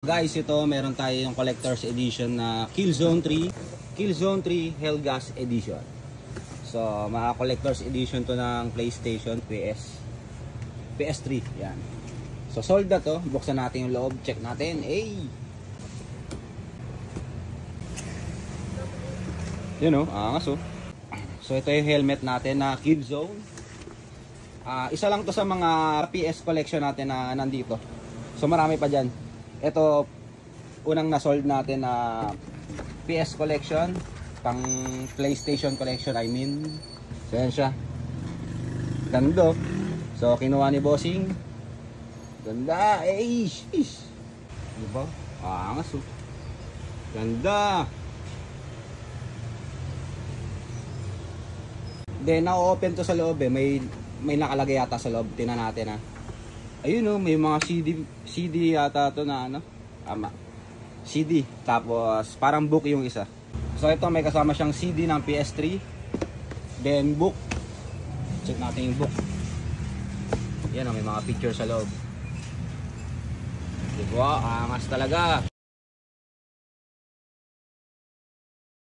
Guys, ito meron tayo yung collector's edition na Killzone 3 Hellgas edition. So, mga collector's edition to ng PlayStation PS3. Yan. So, sold na to. Buksan natin yung loob. Check natin. Yun o, angas o. So, ito yung helmet natin na Killzone. Isa lang to sa mga PS collection natin na nandito. So, marami pa dyan. Ito, unang na-sold natin na PS collection, pang PlayStation collection, I mean. So, yan siya. Ganda. So, kinuha ni Bossing. Ganda. Diba? Angas oh. Ganda. Then, na-open to sa loob eh. May nakalagay yata sa loob. Tingnan natin ha. Ayun oh, may mga CD yata to na ano. CD. Tapos parang book yung isa. So ito may kasama siyang CD ng PS3. Then book. Check natin yung book. Yan oh, may mga picture sa loob. Diba? Angas talaga.